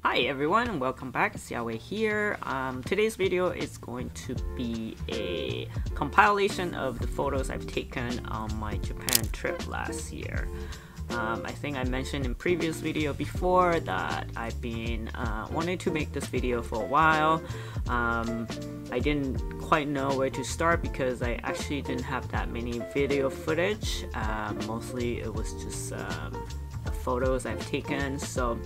Hi everyone, welcome back. It's Yahweh here. Today's video is going to be a compilation of the photos I've taken on my Japan trip last year. I think I mentioned in previous video before that I've been wanting to make this video for a while. I didn't quite know where to start because I actually didn't have that many video footage. Mostly it was just the photos I've taken, so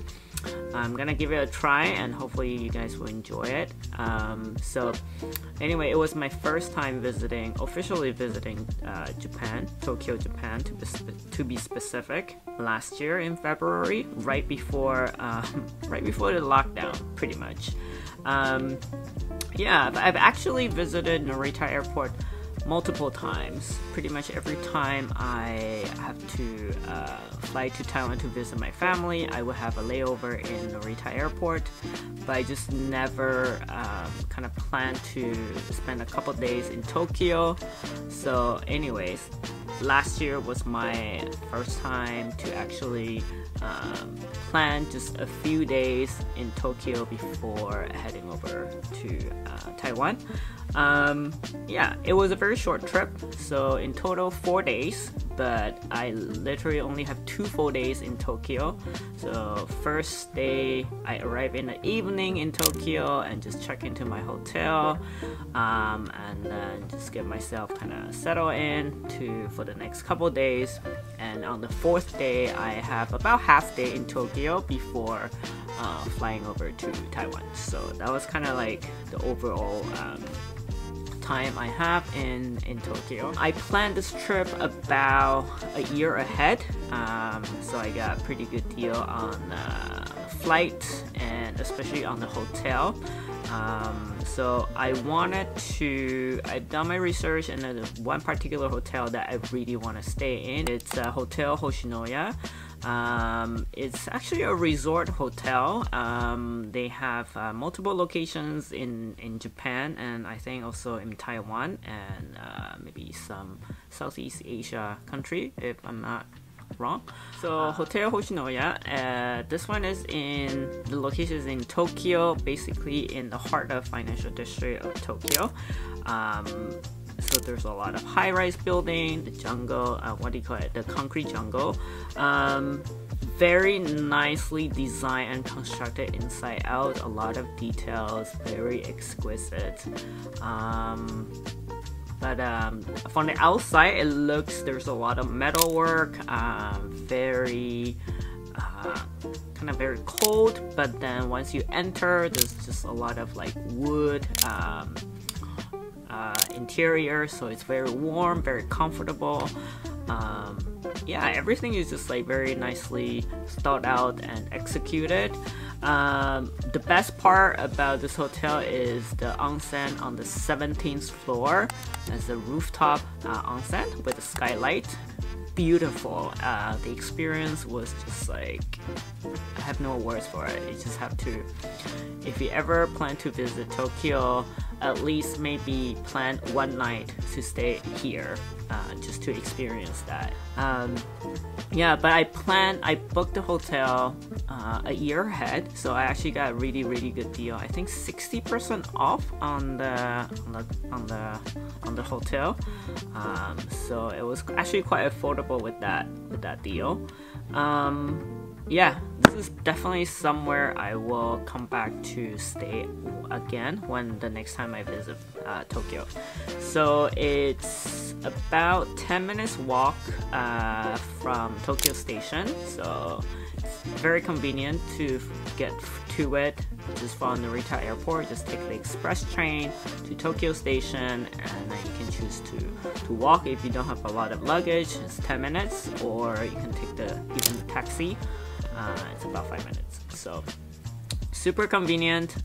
I'm gonna give it a try and hopefully you guys will enjoy it. So anyway, it was my first time officially visiting Japan, Tokyo, Japan to be specific, last year in February, right before the lockdown, pretty much. Yeah, I've actually visited Narita Airport multiple times. Pretty much every time I have to fly to Taiwan to visit my family, I would have a layover in Narita Airport, but I just never kind of planned to spend a couple days in Tokyo. So anyways, last year was my first time to actually plan just a few days in Tokyo before heading over to Taiwan. Yeah, it was a very short trip, so in total 4 days, but I literally only have 2 full days in Tokyo. So first day I arrived in the evening in Tokyo and just check into my hotel, and then just get myself kind of settled in for the next couple days. And on the 4th day I have about half day in Tokyo before flying over to Taiwan. So that was kind of like the overall time I have in Tokyo. I planned this trip about a year ahead, so I got a pretty good deal on flight and especially on the hotel. So I've done my research, and there's one particular hotel that I really want to stay in. It's Hotel Hoshinoya. It's actually a resort hotel. They have multiple locations in Japan, and I think also in Taiwan, and maybe some Southeast Asia country, if I'm not wrong. So Hotel Hoshinoya, this one is the location is in Tokyo, basically in the heart of financial district of Tokyo. So there's a lot of high-rise building, the jungle, the concrete jungle. Very nicely designed and constructed inside out, a lot of details, very exquisite. But from the outside, there's a lot of metal work, very kind of very cold, but then once you enter, there's just a lot of like wood interior, so it's very warm, very comfortable. Yeah, everything is just like very nicely thought out and executed. The best part about this hotel is the onsen on the 17th floor. There's a rooftop onsen with a skylight. Beautiful. The experience was just like, I have no words for it. You just have to, if you ever plan to visit Tokyo, at least maybe plan one night to stay here, just to experience that. Yeah, but I booked the hotel a year ahead, so I actually got a really good deal. I think 60% off on the hotel. So it was actually quite affordable with that deal. Yeah, this is definitely somewhere I will come back to stay again when the next time I visit Tokyo. So it's about 10 minutes walk from Tokyo Station, so it's very convenient to get to it just from Narita Airport. Just take the express train to Tokyo Station, and then you can choose to walk if you don't have a lot of luggage. It's 10 minutes, or you can take even the taxi. It's about 5 minutes, so super convenient.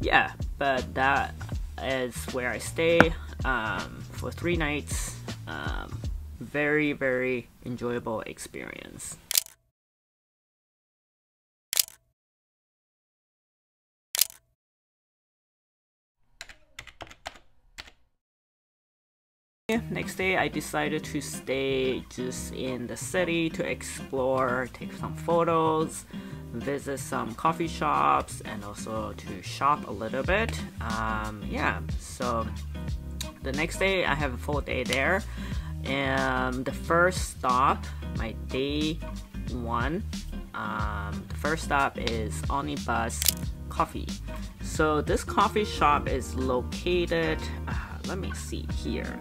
Yeah, but that is where I stay for 3 nights. Very enjoyable experience. Next day, I decided to stay just in the city to explore, take some photos, visit some coffee shops, and also to shop a little bit. Yeah, so the next day I have a full day there, and the first stop, my day one, the first stop is Onibus Coffee. So this coffee shop is located, let me see here.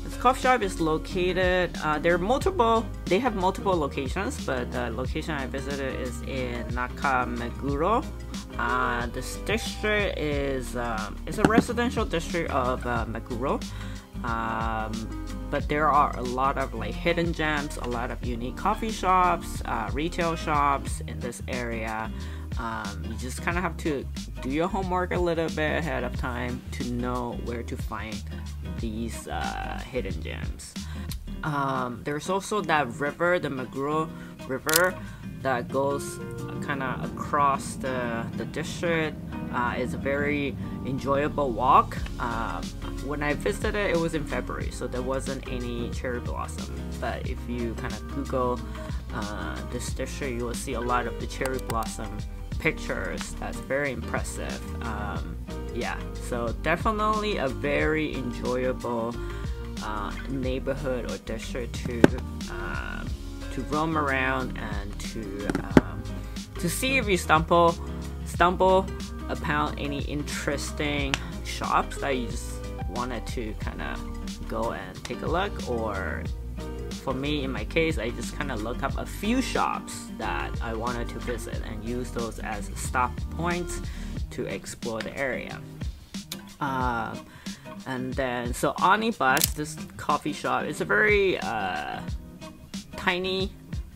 This coffee shop is located, they have multiple locations, but the location I visited is in Nakameguro. This district is it's a residential district of Meguro, but there are a lot of like hidden gems, a lot of unique coffee shops, retail shops in this area. You just kind of have to do your homework a little bit ahead of time to know where to find these hidden gems. There's also that river, the Meguro River, that goes kind of across the district. It's a very enjoyable walk. When I visited it was in February, so there wasn't any cherry blossom, but if you kind of Google this district, you will see a lot of the cherry blossom pictures. That's very impressive. Yeah, so definitely a very enjoyable neighborhood or district to roam around and to see if you stumble upon any interesting shops that you just wanted to kind of go and take a look. Or for me, in my case, I just kind of look up a few shops that I wanted to visit and use those as stop points to explore the area. And then, so Onibus, this coffee shop, is a very tiny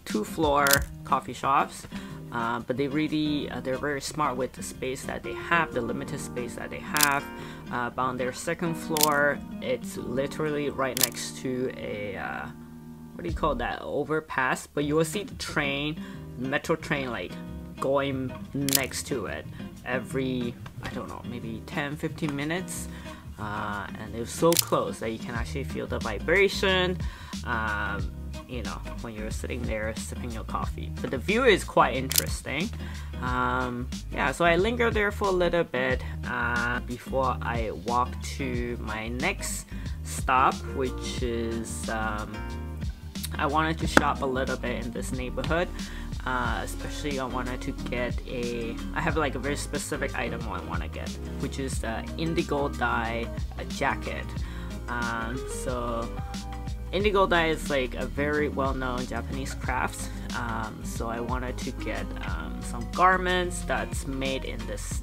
2-floor coffee shops, but they really they're very smart with the space that they have, the limited space that they have. But on their second floor, it's literally right next to a what do you call that, overpass, but you will see the metro train like going next to it every, I don't know, maybe 10-15 minutes. And it was so close that you can actually feel the vibration, you know, when you're sitting there sipping your coffee. But the view is quite interesting. Yeah, so I lingered there for a little bit before I walked to my next stop, which is I wanted to shop a little bit in this neighborhood. Especially I wanted to get I have like a very specific item I want to get, which is the indigo dye jacket. So indigo dye is like a very well-known Japanese craft. So I wanted to get some garments that's made in this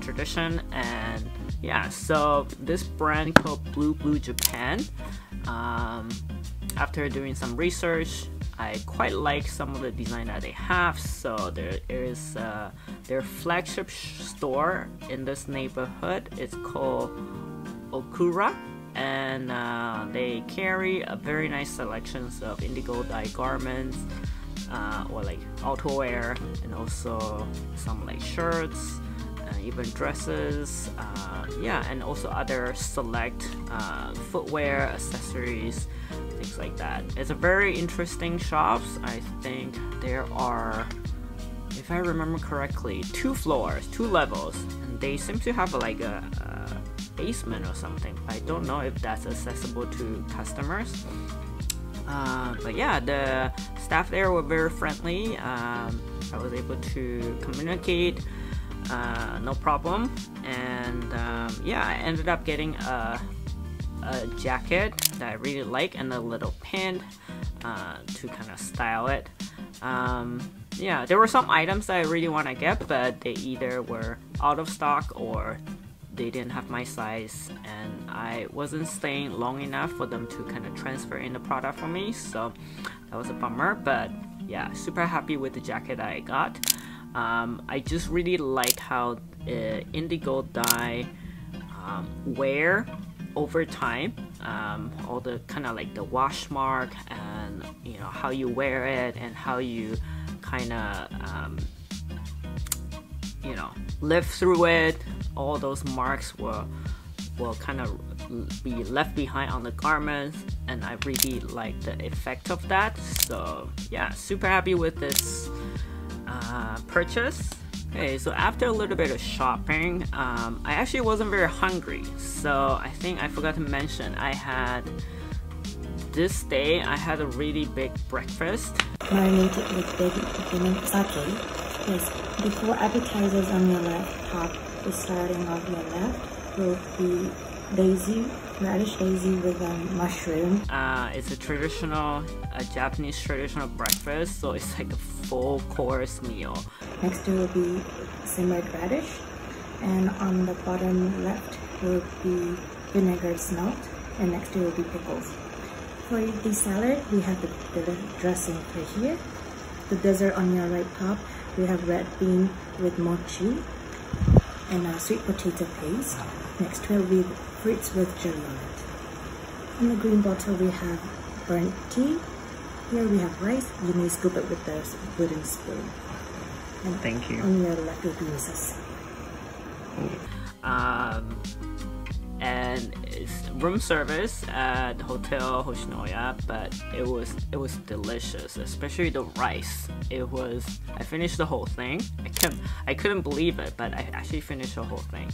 tradition. And yeah, so this brand called Blue Japan, after doing some research, I quite like some of the design that they have. So there is their flagship store in this neighborhood. It's called Okura, and they carry a very nice selections of indigo dye garments, or like outerwear, and also some like shirts, even dresses, yeah, and also other select footwear, accessories, things like that. It's a very interesting shops. I think there are, if I remember correctly, 2 floors, 2 levels, and they seem to have like a basement or something. I don't know if that's accessible to customers. But yeah, the staff there were very friendly. I was able to communicate no problem, and yeah, I ended up getting a jacket that I really like and a little pin to kind of style it. Yeah, there were some items that I really want to get, but they either were out of stock or they didn't have my size, and I wasn't staying long enough for them to kind of transfer in the product for me, so that was a bummer. But yeah, super happy with the jacket that I got. I just really liked how indigo dye wear over time, all the kind of like the wash mark, and you know how you wear it and how you kind of you know, live through it. All those marks were will kind of be left behind on the garments, and I really like the effect of that. So yeah, super happy with this purchase. Okay, so after a little bit of shopping, I actually wasn't very hungry, so I think I forgot to mention this day I had a really big breakfast. Marinated with baby beginning sake. Yes, the four appetizers on your left top, is starting off your left, will be daisy, radish daisy with mushroom. It's a Japanese traditional breakfast, so it's like a full course meal. Next will be simmered radish, and on the bottom left will be vinegar smelt, and next will be pickles. For the salad, we have the dressing for here. The dessert on your right top, we have red bean with mochi and a sweet potato paste. Next will be fruits with jelly on it. In the green bottle, we have burnt tea. Here we have rice. You may scoop it with the wooden spoon. And thank you. On your left will be miso sauce. And it's room service at Hotel Hoshinoya, but it was delicious, especially the rice. I finished the whole thing. I couldn't believe it, but I actually finished the whole thing.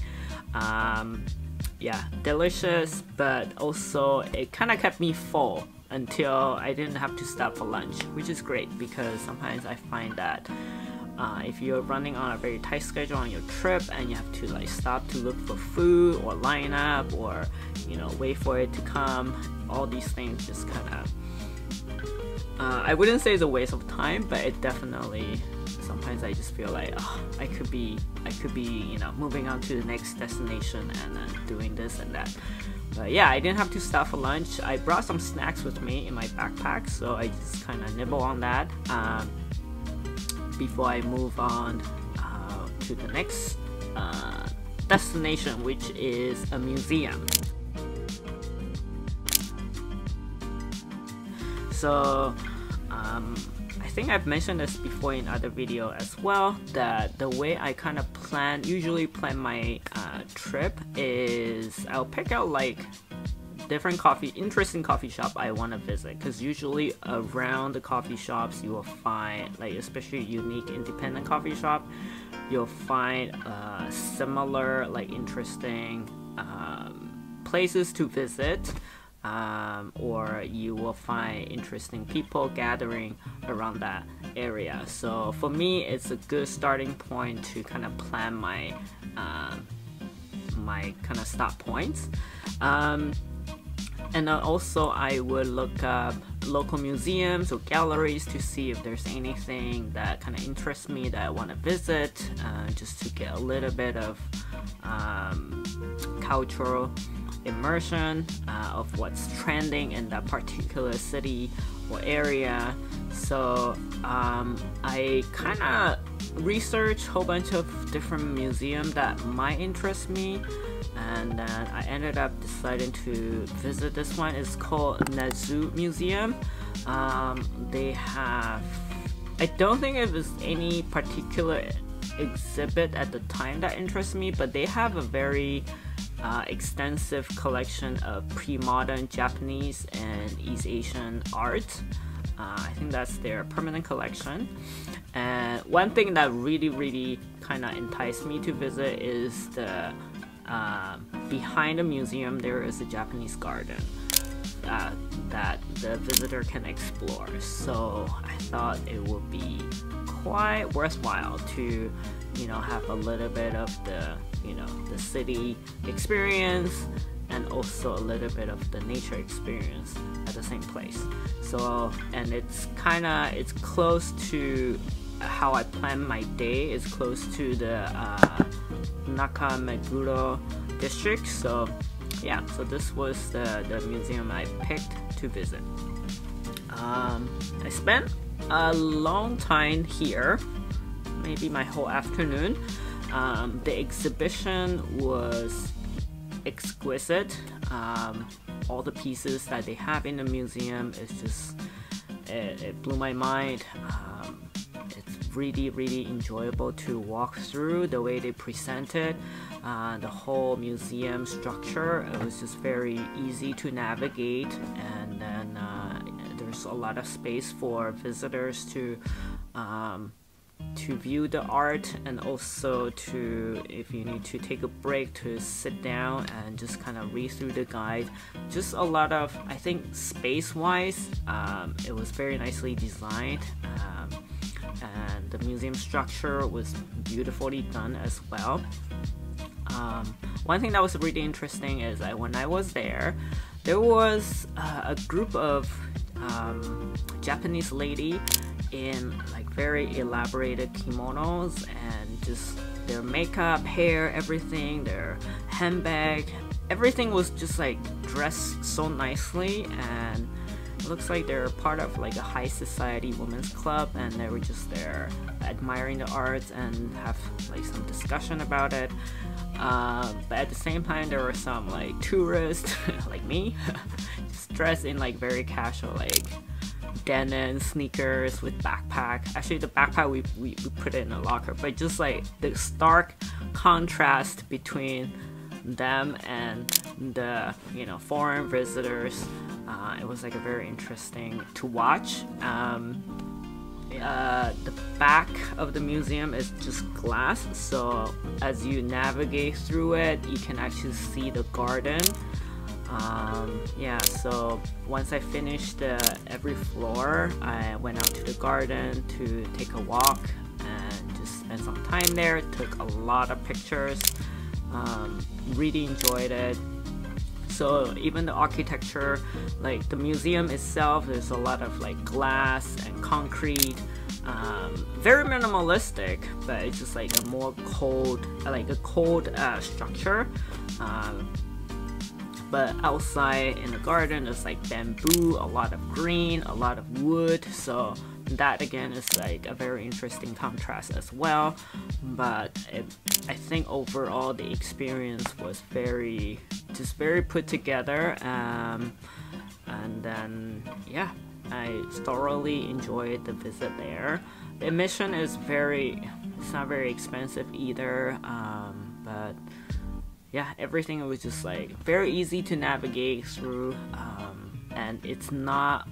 Yeah, delicious, but also it kind of kept me full until I didn't have to stop for lunch, which is great because sometimes I find that if you're running on a very tight schedule on your trip and you have to like stop to look for food or line up or wait for it to come, all these things just kind of I wouldn't say it's a waste of time, but it definitely sometimes I just feel like I could be moving on to the next destination and then doing this and that. But yeah, I didn't have to stop for lunch. I brought some snacks with me in my backpack, so I just kind of nibble on that before I move on to the next destination, which is a museum. So I think I've mentioned this before in other video as well, that the way I kind of usually plan my trip is I'll pick out like different interesting coffee shop I want to visit, because usually around the coffee shops you will find, like especially unique independent coffee shop, you'll find similar like interesting places to visit, or you will find interesting people gathering around that area. So for me, it's a good starting point to kind of plan my my kind of stop points. And also I would look up local museums or galleries to see if there's anything that kind of interests me that I want to visit, just to get a little bit of cultural immersion of what's trending in that particular city or area. So I kind of researched a whole bunch of different museums that might interest me, and then I ended up deciding to visit this one. It's called Nezu Museum. They have, I don't think it was any particular exhibit at the time that interests me, but they have a very extensive collection of pre-modern Japanese and East Asian art. I think that's their permanent collection. And one thing that really kind of enticed me to visit is the behind the museum there is a Japanese garden that the visitor can explore. So I thought it would be quite worthwhile to have a little bit of the the city experience and also a little bit of the nature experience at the same place. So, and it's close to how I plan my day. It's close to the nakameguro district. So yeah, so this was the museum I picked to visit. I spent a long time here, maybe my whole afternoon. The exhibition was exquisite. All the pieces that they have in the museum is just, it blew my mind. It's really enjoyable to walk through. The way they presented the whole museum structure, it was just very easy to navigate, and then there's a lot of space for visitors to view the art, and also to, if you need to take a break, to sit down and just kind of read through the guide. Just a lot of, I think, space wise, it was very nicely designed, and the museum structure was beautifully done as well. One thing that was really interesting is that when I was there was a group of Japanese lady in like very elaborated kimonos, and just their makeup, hair, everything, their handbag, everything was just like dressed so nicely, and it looks like they're part of like a high society women's club, and they were just there admiring the arts and have like some discussion about it. But at the same time, there were some like tourists like me just dressed in like very casual, like denim sneakers with backpack. Actually, the backpack we put it in a locker, but just like the stark contrast between them and the, you know, foreign visitors, it was like a very interesting to watch. The back of the museum is just glass, so as you navigate through it, you can actually see the garden. Yeah, so once I finished every floor, I went out to the garden to take a walk and just spend some time there. Took a lot of pictures, really enjoyed it. So even the architecture, like the museum itself, there's a lot of like glass and concrete, very minimalistic, but it's just like a more cold, like a cold structure. But outside in the garden, there's like bamboo, a lot of green, a lot of wood. So that again is like a very interesting contrast as well. But I think overall the experience was very put together. And then yeah, I thoroughly enjoyed the visit there. The admission is it's not very expensive either. But yeah, everything was just like very easy to navigate through, and it's not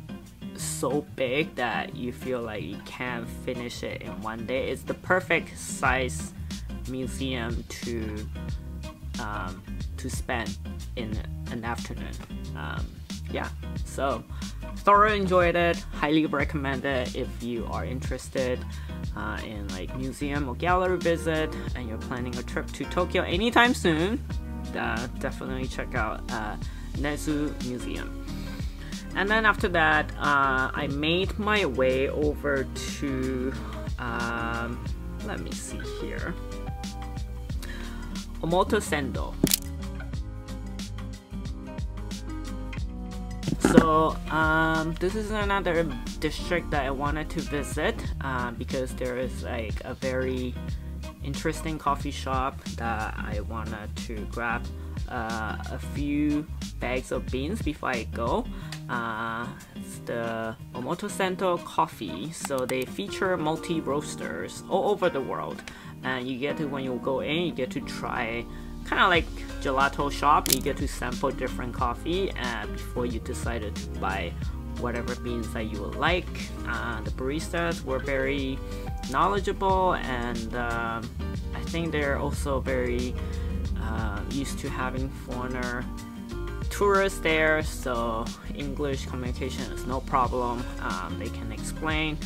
so big that you feel like you can't finish it in one day. It's the perfect size museum to spend in an afternoon. Yeah, so thoroughly enjoyed it, highly recommend it if you are interested in like museum or gallery visit and you're planning a trip to Tokyo anytime soon. Definitely check out Nezu Museum. And then after that, I made my way over to let me see here, Omotesando. So this is another district that I wanted to visit because there is like a very interesting coffee shop that I wanted to grab a few bags of beans before I go. It's the Omotesando coffee. So they feature multi-roasters all over the world, and you get to, when you go in, you get to try kind of like gelato shop. You get to sample different coffee before you decided to buy whatever beans that you would like. The baristas were very knowledgeable, and I think they're also very used to having foreigner tourists there, so English communication is no problem. They can explain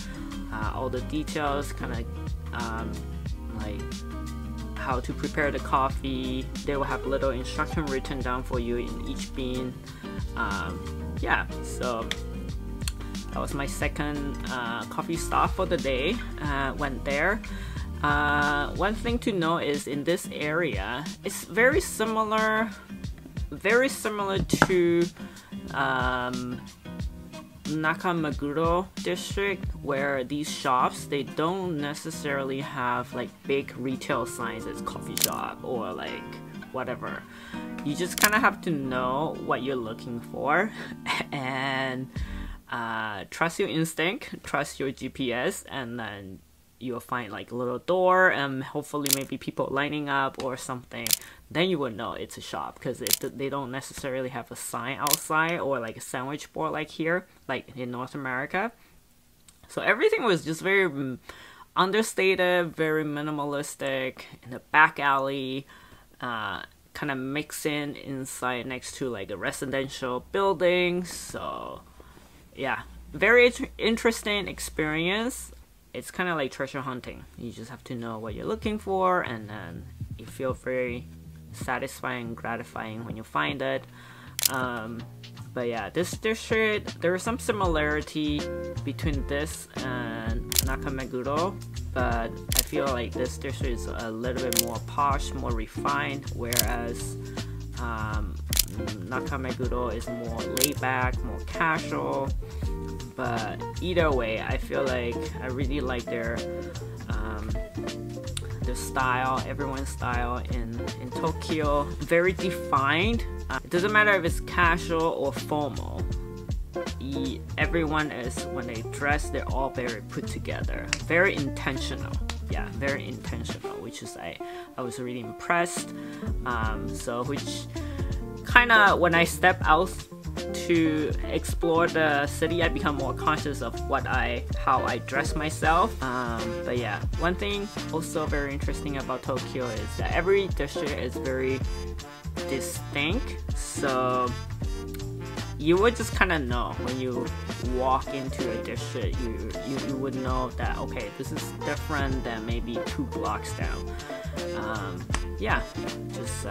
all the details, kind of like how to prepare the coffee. They will have little instruction written down for you in each bean. Yeah, so that was my second coffee stop for the day. Went there. One thing to know is in this area, it's very similar to Nakameguro district, where these shops, they don't necessarily have like big retail signs as coffee shop or like whatever. You just kind of have to know what you're looking for and trust your instinct, trust your GPS, and then you'll find like a little door and hopefully maybe people lining up or something. Then you would know it's a shop, because they don't necessarily have a sign outside or like a sandwich board like here, like in North America. So everything was just very understated, very minimalistic, in the back alley, kind of mixing inside next to like a residential building. So yeah, very interesting experience. It's kind of like treasure hunting. You just have to know what you're looking for, and then you feel very satisfying, gratifying when you find it. But yeah, this district, there is some similarity between this and Nakameguro, but I feel like this district is a little bit more posh, more refined, whereas Nakameguro is more laid back, more casual. But either way, I feel like I really like their style, everyone's style in Tokyo. Very defined. It doesn't matter if it's casual or formal. Everyone is, when they dress, they're all very put together. Very intentional. Yeah, very intentional, which is I was really impressed. So which kind of, when I step out to explore the city, I become more conscious of how I dress myself. But yeah, one thing also very interesting about Tokyo is that every district is very distinct. So you would just kind of know when you walk into a district, you would know that, okay, this is different than maybe 2 blocks down. Yeah, just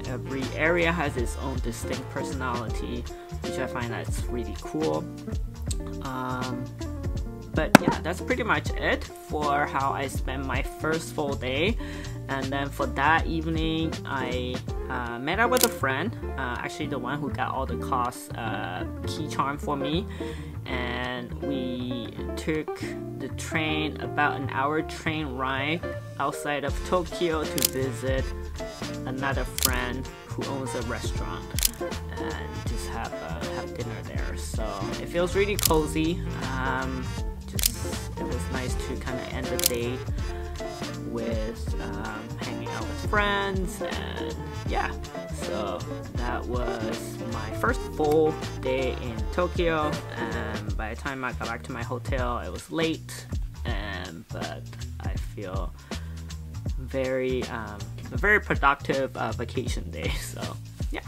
every area has its own distinct personality, which I find that's really cool. But yeah, that's pretty much it for how I spent my first full day. And then for that evening, I met up with a friend, actually the one who got all the cost key charm for me, and we took the train, about an hour train ride outside of Tokyo to visit another friend who owns a restaurant, and just have dinner there. So it feels really cozy. It was nice to kind of end the day with hanging out with friends, and yeah, so that was my first full day in Tokyo. And by the time I got back to my hotel, it was late, but I feel a very productive vacation day. So yeah.